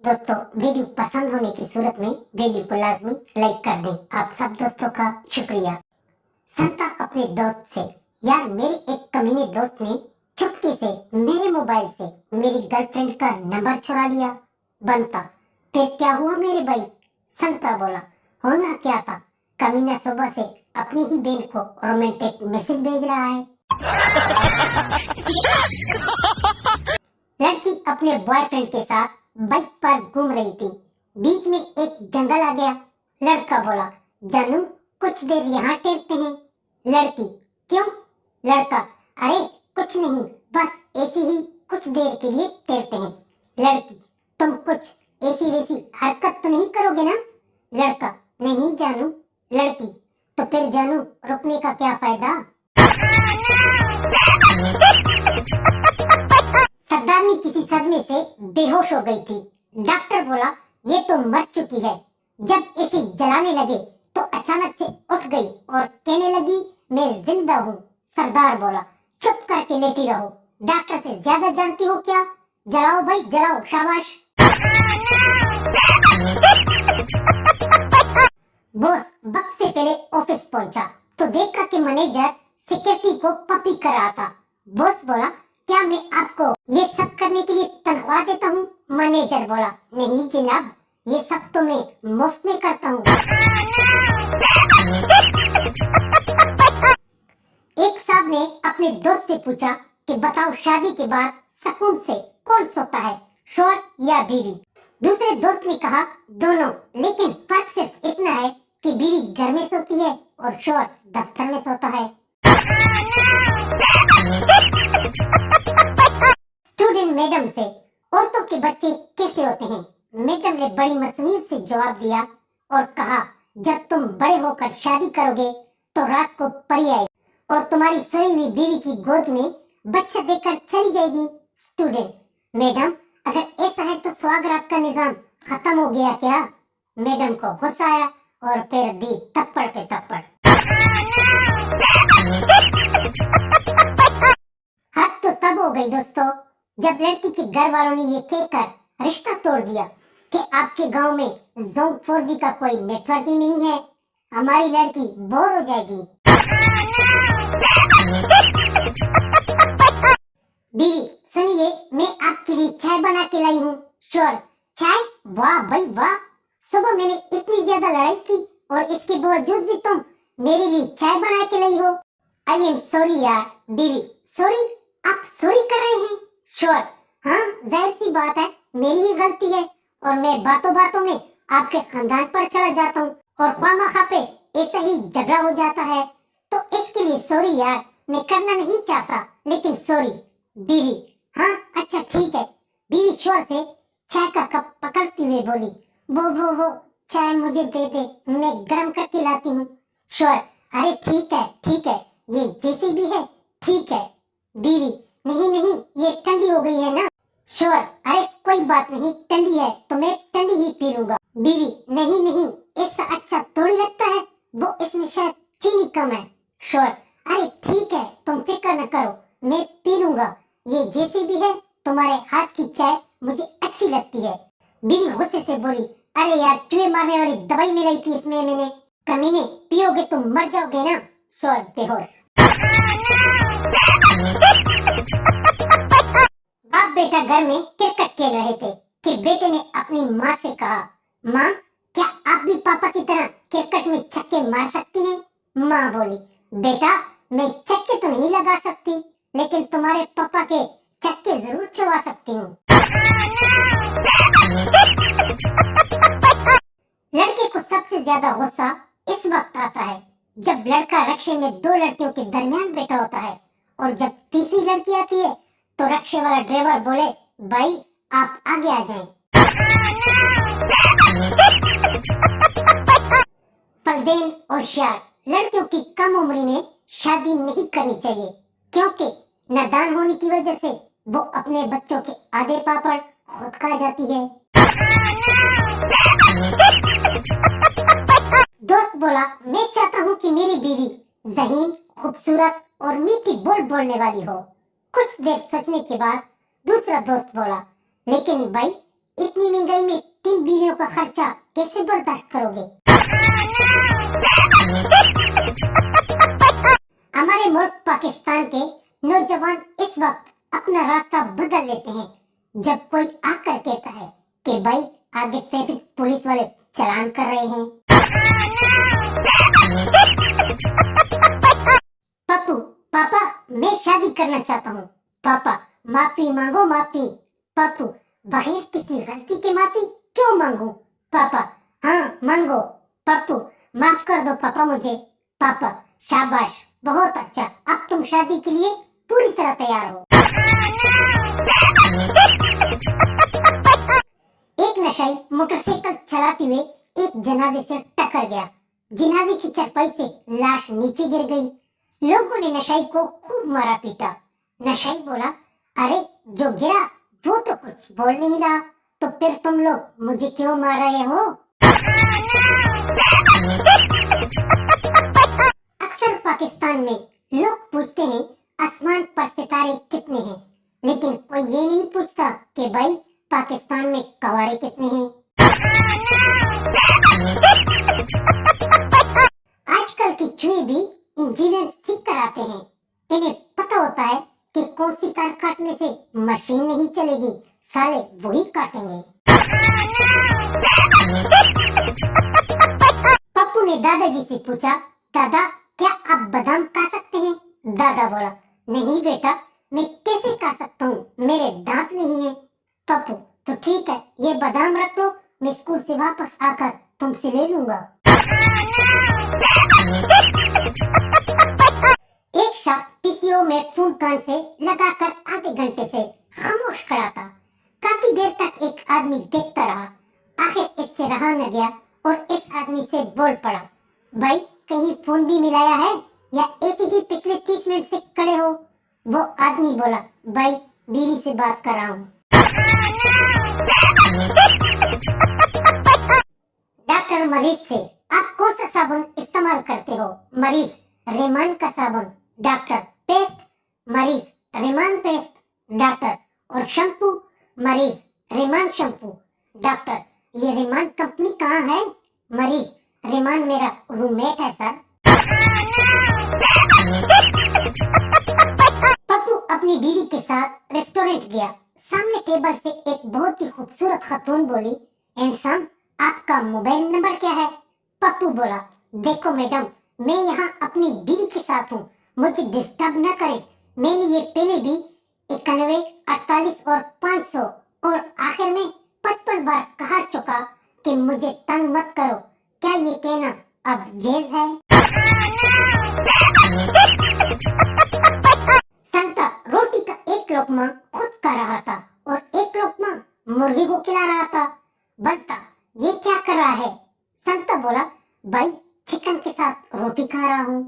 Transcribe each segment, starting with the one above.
दोस्तों, वीडियो पसंद होने की सूरत में वीडियो को लाजमी लाइक कर दें। आप सब दोस्तों का शुक्रिया। संता अपने दोस्त से, यार मेरे एक कमीने दोस्त ने चुपके से मेरे मोबाइल से मेरी गर्लफ्रेंड का नंबर चुरा लिया। बनता, फिर क्या हुआ मेरे भाई? संता बोला, होना क्या था, कमीना सुबह से अपनी ही बहन को रोमांटिक मैसेज भेज रहा है। लड़की अपने बॉयफ्रेंड के साथ बाइक पर घूम रही थी। बीच में एक जंगल आ गया। लड़का बोला, जानू कुछ देर यहाँ टहलते हैं। लड़की, क्यों? लड़का, अरे कुछ नहीं, बस ऐसे ही कुछ देर के लिए टहलते हैं। लड़की, तुम कुछ ऐसी वैसी हरकत तो नहीं करोगे ना? लड़का, नहीं जानू। लड़की, तो फिर जानू रुकने का क्या फायदा? सरदारनी किसी सदमे से बेहोश हो गई थी। डॉक्टर बोला, ये तो मर चुकी है। जब इसे जलाने लगे तो अचानक से उठ गई और कहने लगी, मैं जिंदा हूँ। सरदार बोला, चुप करके लेटी रहो, डॉक्टर से ज्यादा जानती हो क्या? जलाओ भाई जलाओ, शाबाश। बॉस वक्त से पहले ऑफिस पहुंचा तो देखा कि मैनेजर सिक्योरिटी को पपी कर रहा था। बॉस बोला, क्या मैं आपको ये सब करने के लिए तनख्वाह देता हूँ? मैनेजर बोला, नहीं जनाब, ये सब तो मैं मुफ्त में करता हूँ। एक साहब ने अपने दोस्त से पूछा कि बताओ, शादी के बाद सुकून से कौन सोता है, शौहर या बीवी? दूसरे दोस्त ने कहा, दोनों, लेकिन फर्क सिर्फ इतना है कि बीवी घर में सोती है और शौहर दफ्तर में सोता है। स्टूडेंट मैडम से, औरतों के बच्चे कैसे होते हैं? मैडम ने बड़ी मासूमियत से जवाब दिया और कहा, जब तुम बड़े होकर शादी करोगे तो रात को परी आएगी और तुम्हारी सोई हुई बीवी की गोद में बच्चा देकर चली जाएगी। स्टूडेंट, मैडम अगर ऐसा है तो सुहागरात का निजाम खत्म हो गया क्या? मैडम को गुस्सा आया और फिर दी थप्पड़ पे थप्पड़। हद तो तब हो गई दोस्तों जब लड़की के घर वालों ने ये कहकर रिश्ता तोड़ दिया कि आपके गांव में ज़ोन 4G का कोई नेटवर्क ही नहीं है, हमारी लड़की बोर हो जाएगी। बीवी, सुनिए, मैं आपके लिए चाय बना के लाई हूँ। शौहर, चाय? वाह भाई वाह, सुबह मैंने इतनी ज्यादा लड़ाई की और इसके बावजूद भी तुम मेरे लिए चाय बना के लाई हो। आई एम सॉरी यार। बीवी, सॉरी? आप सॉरी कर रहे हैं? शौहर, हाँ जाहिर सी बात है, मेरी ही गलती है और मैं बातों बातों में आपके खानदान पर चला जाता हूँ और ख्वामखा पे ऐसा ही झगड़ा हो जाता है, तो इसके लिए सॉरी यार, मैं करना नहीं चाहता लेकिन सॉरी। बीवी, हाँ अच्छा ठीक है। बीवी शौहर से चाय का कप पकड़ती हुए बोली, वो चाय मुझे दे दे, मैं गर्म करके लाती हूँ। शौहर, अरे ठीक है, ये जैसी भी है ठीक है। बीवी, नहीं ये ठंडी हो गई है ना। शौहर, अरे कोई बात नहीं, ठंडी है तो मैं ठंडी ही पी लूंगा। बीवी, नहीं ऐसा अच्छा थोड़ी लगता है, वो इसमें शायद चीनी कम है। शौहर, अरे ठीक है, तुम फिक्र न करो, मैं पी लूंगा, ये जैसी भी है तुम्हारे हाथ की चाय मुझे अच्छी लगती है। बीवी गुस्से से बोली, अरे यार, चूहे मारने वाली दवाई मिलाई थी इसमें मैंने, कमीने, पियोगे तो मर जाओगे ना। शौहर बेहोश। बाप बेटा घर में क्रिकेट खेल रहे थे कि बेटे ने अपनी माँ से कहा, माँ क्या आप भी पापा की तरह क्रिकेट में छक्के मार सकती हैं? माँ बोली, बेटा मैं छक्के तो नहीं लगा सकती लेकिन तुम्हारे पापा के छक्के जरूर छुड़ा सकती हूँ। लड़के को सबसे ज्यादा गुस्सा इस वक्त आता है जब लड़का रक्शे में दो लड़कियों के दरमियान बैठा होता है और जब तीसरी लड़की आती है तो रक्शे वाला ड्राइवर बोले, भाई आप आगे आ जाएं। फलदेन और होशियार, लड़कियों की कम उम्र में शादी नहीं करनी चाहिए क्योंकि नादान होने की वजह से वो अपने बच्चों के आधे पापड़ खुद खा जाती है। दोस्त बोला, मैं चाहता हूँ कि मेरी बीवी ज़हीन, खूबसूरत और मीठी बोल बोलने वाली हो। कुछ देर सोचने के बाद दूसरा दोस्त बोला, लेकिन भाई इतनी महंगाई में 3 बीवियों का खर्चा कैसे बर्दाश्त करोगे? हमारे मुल्क पाकिस्तान के नौजवान इस वक्त अपना रास्ता बदल लेते हैं जब कोई आकर कहता है कि भाई आगे ट्रैफिक पुलिस वाले चालान कर रहे हैं। पप्पू, पापा मैं शादी करना चाहता हूँ। पापा माफी मांगो माफी। पप्पू बगैर किसी गलती के माफी क्यों मांगू? पापा हाँ मांगो। पप्पू माफ कर दो पापा मुझे। पापा शाबाश, बहुत अच्छा, अब तुम शादी के लिए पूरी तरह तैयार हो। एक नशाई मोटरसाइकिल चलाते हुए एक जनाजे से टकरा गया। जनाजे की चरपाई से लाश नीचे गिर गई। लोगों ने नशाई को खूब मारा पीटा। नशाई बोला, अरे जो गिरा वो तो कुछ बोल नहीं रहा, तो फिर तुम लोग मुझे क्यों मार रहे हो? अक्सर पाकिस्तान में लोग पूछते हैं आसमान पर सितारे कितने हैं, लेकिन कोई ये नहीं पूछता कि भाई पाकिस्तान में कवारे कितने हैं। आजकल की चूहे भी इंजीनियर सीख कर आते हैं। इन्हें पता होता है कि कौन सी तार काटने से मशीन नहीं चलेगी, साले वही काटेंगे। पप्पू ने दादाजी से पूछा, दादा क्या आप बादाम खा सकते हैं? दादा बोला, नहीं बेटा, मैं कैसे खा सकता हूँ, मेरे दांत नहीं है। पप्पू तो ठीक है, ये बादाम रख लो, मैं स्कूल से वापस आकर तुमसे ले लूंगा। एक शख्स पीसीओ में फोन कान से लगाकर आधे घंटे से खामोश खड़ा था। काफी देर तक एक आदमी देखता रहा। आखिर इससे रहा न गया और इस आदमी से बोल पड़ा, भाई कहीं फोन भी मिलाया है या ऐसे ही पिछले 30 मिनट से खड़े हो? वो आदमी बोला, भाई बीवी से बात कर रहा हूँ। डॉक्टर मरीज से, आप कौन सा साबुन इस्तेमाल करते हो? मरीज, रेमान का साबुन। Doctor, paste? मरीज, रेमान पेस्ट। डॉक्टर, और शैम्पू? मरीज, रेमान शैम्पू। डॉक्टर, ये रेमान कंपनी कहाँ है? मरीज, रेमान मेरा रूममेट है सर। पप्पू अपनी बीवी के साथ रेस्टोरेंट गया। सामने टेबल से एक बहुत ही खूबसूरत खातून बोली, हैंडसम आपका मोबाइल नंबर क्या है? पप्पू बोला, देखो मैडम, मैं यहाँ अपनी बीवी के साथ हूँ, मुझे डिस्टर्ब न करें। मैंने ये पहले भी 91, 48 और 500 और आखिर में 55 बार कहा चुका कि मुझे तंग मत करो। क्या ये कहना अब जेज है? संता रोटी का एक लोकमा खुद खा रहा था और एक लोकमा मुर्गी को खिला रहा था। बनता, ये क्या कर रहा है? संता बोला, भाई चिकन के साथ रोटी खा रहा हूँ।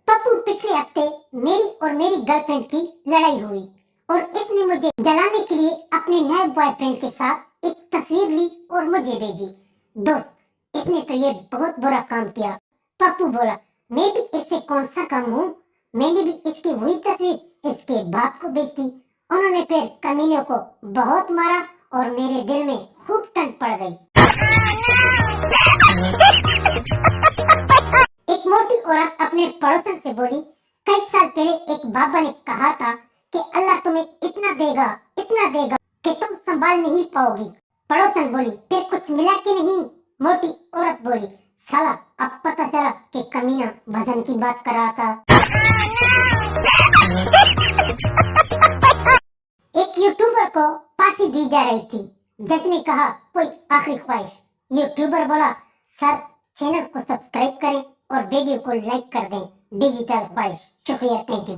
पप्पू पिछले हफ्ते मेरी और मेरी गर्लफ्रेंड की लड़ाई हुई और इसने मुझे जलाने के लिए अपने नए बॉयफ्रेंड के साथ एक तस्वीर ली और मुझे भेजी। दोस्त, इसने तो ये बहुत बुरा काम किया। पप्पू बोला, मैं भी इससे कौन सा काम हूँ? मैंने भी इसकी वही तस्वीर इसके बाप को भेज दी। उन्होंने फिर कमीनों को बहुत मारा और मेरे दिल में खूब ठंड पड़ गई। एक मोटी औरत अपने पड़ोसन से बोली, कई साल पहले एक बाबा ने कहा था कि अल्लाह तुम्हें इतना देगा कि तुम संभाल नहीं पाओगी। पड़ोसन बोली, फिर कुछ मिला कि नहीं? मोटी औरत बोली, साला अब पता चला कि कमीना भजन की बात कर रहा था। एक यूट्यूबर को फांसी दी जा रही थी। जज ने कहा, कोई आखिरी ख्वाहिश? यूट्यूबर बोला, सर चैनल को सब्सक्राइब करें और वीडियो को लाइक कर दें। डिजिटल ख्वाहिश। शुक्रिया, थैंक यू।